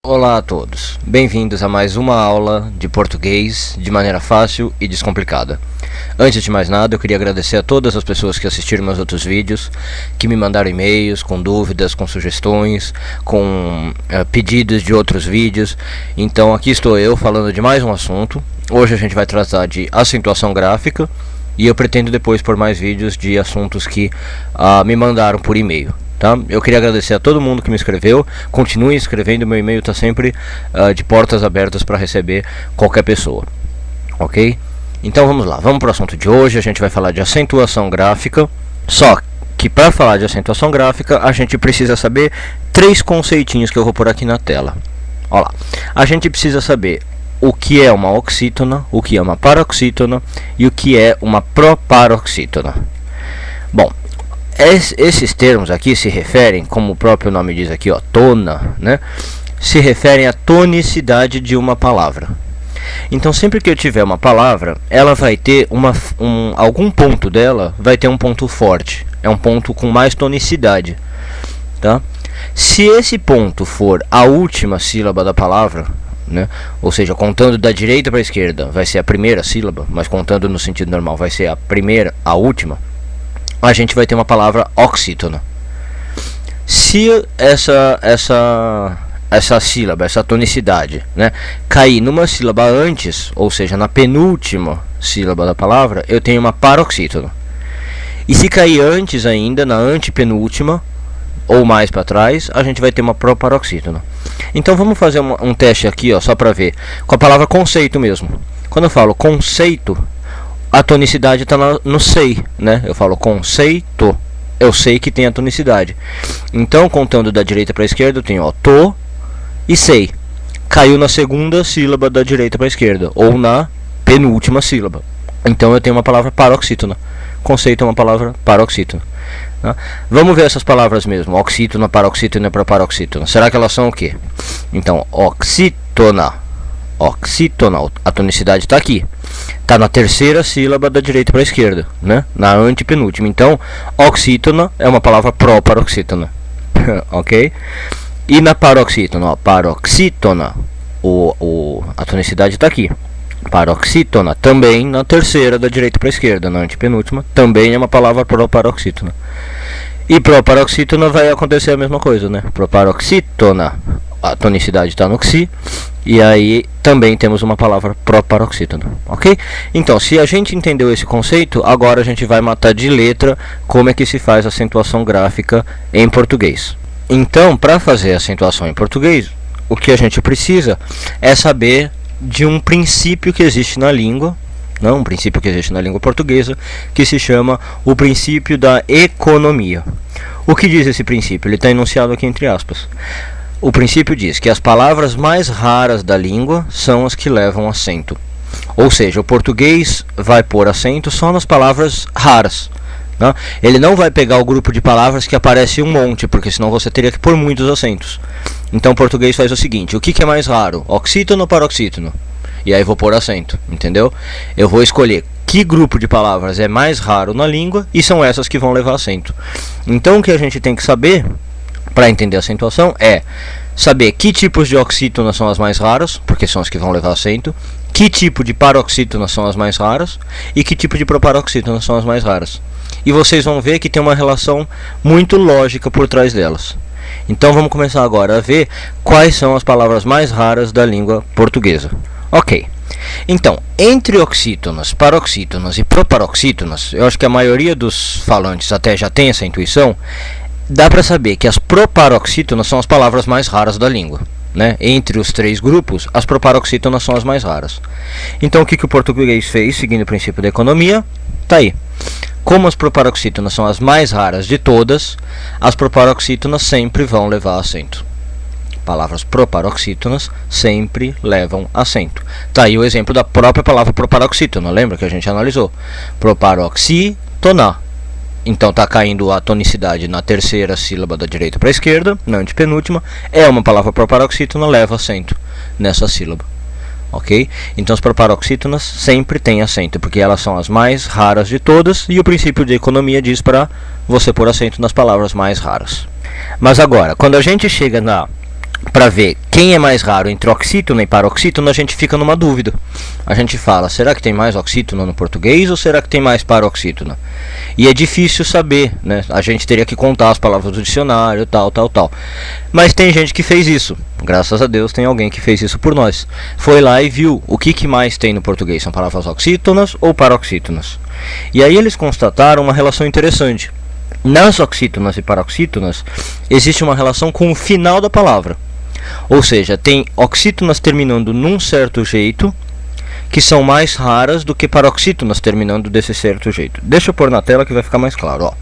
Olá a todos, bem-vindos a mais uma aula de português de maneira fácil e descomplicada. Antes de mais nada, eu queria agradecer a todas as pessoas que assistiram meus outros vídeos, que me mandaram e-mails com dúvidas, com sugestões, com pedidos de outros vídeos. Então aqui estou eu falando de mais um assunto. Hoje a gente vai tratar de acentuação gráfica e eu pretendo depois pôr mais vídeos de assuntos que me mandaram por e-mail. Tá? Eu queria agradecer a todo mundo que me escreveu. Continue escrevendo, meu e-mail está sempre de portas abertas para receber qualquer pessoa. Ok? Então vamos lá, vamos para o assunto de hoje. A gente vai falar de acentuação gráfica. Só que para falar de acentuação gráfica a gente precisa saber três conceitinhos que eu vou pôr aqui na tela. Olha lá. A gente precisa saber o que é uma oxítona, o que é uma paroxítona e o que é uma proparoxítona. Bom, esses termos aqui se referem, como o próprio nome diz aqui, ó, tona, né? Se referem à tonicidade de uma palavra. Então sempre que eu tiver uma palavra, ela vai ter algum ponto dela vai ter um ponto forte, é um ponto com mais tonicidade, tá? Se esse ponto for a última sílaba da palavra, né? Ou seja, contando da direita para a esquerda vai ser a primeira sílaba, mas contando no sentido normal vai ser a última, a gente vai ter uma palavra oxítona. Se essa sílaba, essa tonicidade, né, cair numa sílaba antes, ou seja, na penúltima sílaba da palavra, eu tenho uma paroxítona. E se cair antes ainda, na antepenúltima, ou mais para trás, a gente vai ter uma proparoxítona. Então vamos fazer um teste aqui, ó, só para ver, com a palavra conceito mesmo. Quando eu falo conceito, a tonicidade está no sei, né? Eu falo conceito, eu sei que tem a tonicidade. Então, contando da direita para a esquerda, eu tenho, ó, to e sei. Caiu na segunda sílaba da direita para a esquerda, ou na penúltima sílaba. Então, eu tenho uma palavra paroxítona. Conceito é uma palavra paroxítona. Tá? Vamos ver essas palavras mesmo. Oxítona, paroxítona e proparoxítona. Será que elas são o quê? Então, oxítona. Oxítona, a tonicidade está aqui, está na terceira sílaba da direita para a esquerda, né? Na antepenúltima. Então, oxítona é uma palavra proparoxítona. Ok? E na paroxítona, ó, paroxítona, a tonicidade está aqui. Paroxítona também na terceira da direita para a esquerda, na antepenúltima, também é uma palavra proparoxítona. E proparoxítona vai acontecer a mesma coisa, né? Proparoxítona, a tonicidade está no xi, e aí também temos uma palavra proparoxítona, ok? Então, se a gente entendeu esse conceito, agora a gente vai matar de letra como é que se faz acentuação gráfica em português. Então, para fazer acentuação em português, o que a gente precisa é saber de um princípio que existe na língua, um princípio que existe na língua portuguesa, que se chama o princípio da economia. O que diz esse princípio? Ele está enunciado aqui entre aspas. O princípio diz que as palavras mais raras da língua são as que levam acento. Ou seja, o português vai pôr acento só nas palavras raras, né? Ele não vai pegar o grupo de palavras que aparece um monte, porque senão você teria que pôr muitos acentos. Então o português faz o seguinte: o que é mais raro? Oxítono ou paroxítono? E aí vou pôr acento, entendeu? Eu vou escolher que grupo de palavras é mais raro na língua e são essas que vão levar acento. Então o que a gente tem que saber para entender a acentuação é saber que tipos de oxítonas são as mais raras, porque são as que vão levar acento, que tipo de paroxítonas são as mais raras e que tipo de proparoxítonas são as mais raras. E vocês vão ver que tem uma relação muito lógica por trás delas. Então vamos começar agora a ver quais são as palavras mais raras da língua portuguesa. Ok. Então, entre oxítonas, paroxítonas e proparoxítonas, eu acho que a maioria dos falantes até já tem essa intuição. Dá para saber que as proparoxítonas são as palavras mais raras da língua, né? Entre os três grupos, as proparoxítonas são as mais raras. Então o que o português fez, seguindo o princípio da economia? Tá aí. Como as proparoxítonas são as mais raras de todas, as proparoxítonas sempre vão levar acento. Palavras proparoxítonas sempre levam acento. Tá aí o exemplo da própria palavra proparoxítona, lembra que a gente analisou? Proparoxítona. Então está caindo a tonicidade na terceira sílaba da direita para a esquerda, na antepenúltima, é uma palavra proparoxítona, leva acento nessa sílaba. Ok? Então as proparoxítonas sempre têm acento, porque elas são as mais raras de todas, e o princípio de economia diz para você pôr acento nas palavras mais raras. Mas agora, quando a gente chega na para ver quem é mais raro entre oxítona e paroxítona, a gente fica numa dúvida. A gente fala, será que tem mais oxítona no português ou será que tem mais paroxítona? E é difícil saber, né? A gente teria que contar as palavras do dicionário, tal. Mas tem gente que fez isso. Graças a Deus tem alguém que fez isso por nós. Foi lá e viu o que mais tem no português. São palavras oxítonas ou paroxítonas. E aí eles constataram uma relação interessante. Nas oxítonas e paroxítonas existe uma relação com o final da palavra. Ou seja, tem oxítonas terminando num certo jeito que são mais raras do que paroxítonas terminando desse certo jeito. Deixa eu pôr na tela que vai ficar mais claro. Ó.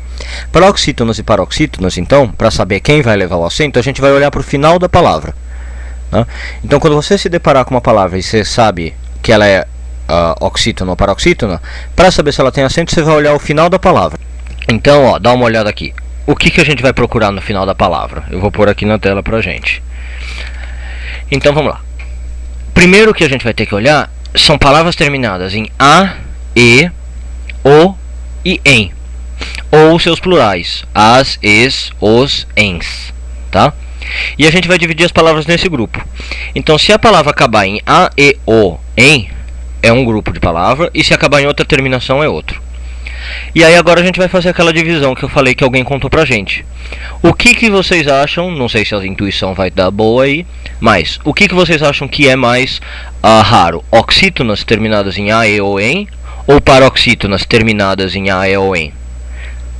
Para oxítonas e paroxítonas, então, para saber quem vai levar o acento, a gente vai olhar para o final da palavra. Tá? Então, quando você se deparar com uma palavra e você sabe que ela é oxítona ou paroxítona, para saber se ela tem acento, você vai olhar o final da palavra. Então, ó, dá uma olhada aqui. O que a gente vai procurar no final da palavra? Eu vou pôr aqui na tela pra gente. Então vamos lá. Primeiro que a gente vai ter que olhar são palavras terminadas em a, e, o e em, ou seus plurais, as, es, os, ens, tá? E a gente vai dividir as palavras nesse grupo. Então, se a palavra acabar em a, e, o, em, é um grupo de palavra, e se acabar em outra terminação é outro. E aí agora a gente vai fazer aquela divisão que eu falei que alguém contou pra gente. O que vocês acham, não sei se a intuição vai dar boa aí, mas o que vocês acham que é mais raro? Oxítonas terminadas em a, e ou em, ou paroxítonas terminadas em a, e ou em?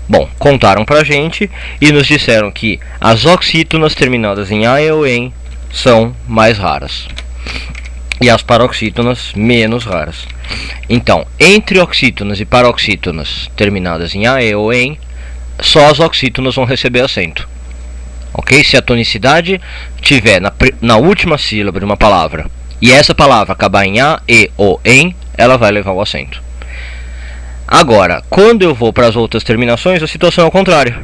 Bom, contaram pra gente e nos disseram que as oxítonas terminadas em a, e ou em são mais raras e as paroxítonas menos raras. Então, entre oxítonas e paroxítonas terminadas em a, e ou em, só as oxítonas vão receber acento. Ok? Se a tonicidade tiver na última sílaba de uma palavra e essa palavra acabar em a, e ou em, ela vai levar o acento. Agora, quando eu vou para as outras terminações, a situação é ao contrário.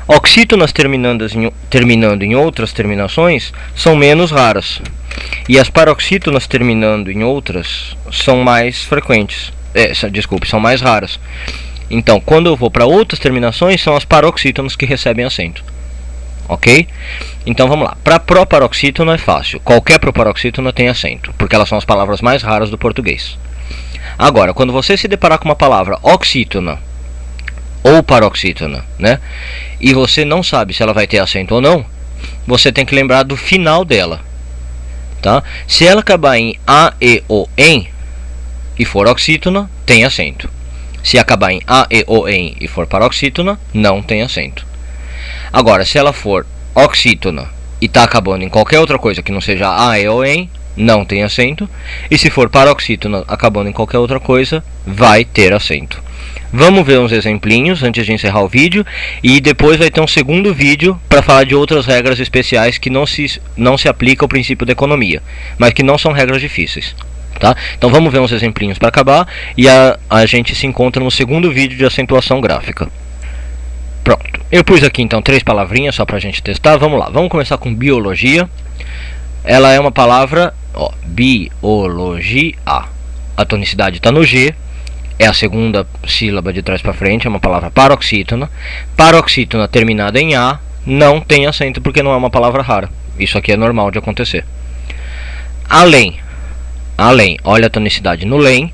Oxítonas terminando em outras terminações são menos raras. E as paroxítonas terminando em outras são mais frequentes. São mais raras. Então, quando eu vou para outras terminações, são as paroxítonas que recebem acento. Ok? Então vamos lá. Para proparoxítona é fácil. Qualquer proparoxítona tem acento, porque elas são as palavras mais raras do português. Agora, quando você se deparar com uma palavra oxítona ou paroxítona, né? E você não sabe se ela vai ter acento ou não, você tem que lembrar do final dela. Tá? Se ela acabar em a, e, ou em e for oxítona, tem acento. Se acabar em a, e, ou em e for paroxítona, não tem acento. Agora, se ela for oxítona e está acabando em qualquer outra coisa que não seja a, e ou em, não tem acento. E se for paroxítona acabando em qualquer outra coisa, vai ter acento. Vamos ver uns exemplinhos antes de encerrar o vídeo, e depois vai ter um segundo vídeo para falar de outras regras especiais que não se aplica ao princípio da economia, mas que não são regras difíceis. Tá? Então vamos ver uns exemplinhos para acabar, e a gente se encontra no segundo vídeo de acentuação gráfica. Pronto, eu pus aqui então 3 palavrinhas só para a gente testar. Vamos lá, vamos começar com biologia. Ela é uma palavra, ó, biologia. A tonicidade está no G. É a segunda sílaba de trás para frente, é uma palavra paroxítona. Paroxítona terminada em A não tem acento porque não é uma palavra rara. Isso aqui é normal de acontecer. Além, olha a tonicidade no LEM.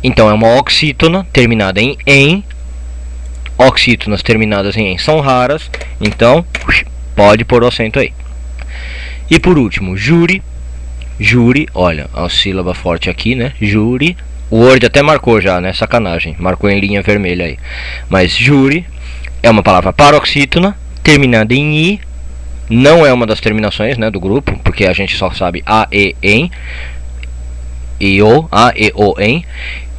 Então é uma oxítona terminada em EM. Oxítonas terminadas em EM são raras, então pode pôr o acento aí. E por último, júri. Júri, olha, a sílaba forte aqui, né? Júri. O Word até marcou já, né? Sacanagem. Marcou em linha vermelha aí. Mas júri é uma palavra paroxítona terminada em I. Não é uma das terminações, né, do grupo, porque a gente só sabe a, e, em. E o, a, e, o, em.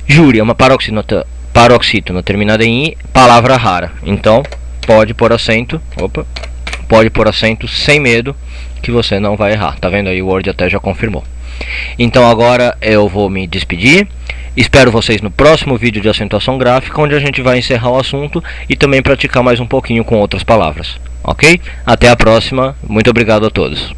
Júri é uma paroxítona terminada em I, palavra rara. Então, pode pôr acento. Opa. Pode pôr acento sem medo, que você não vai errar. Tá vendo aí? O Word até já confirmou. Então agora eu vou me despedir. Espero vocês no próximo vídeo de acentuação gráfica, onde a gente vai encerrar o assunto e também praticar mais um pouquinho com outras palavras. Ok? Até a próxima. Muito obrigado a todos.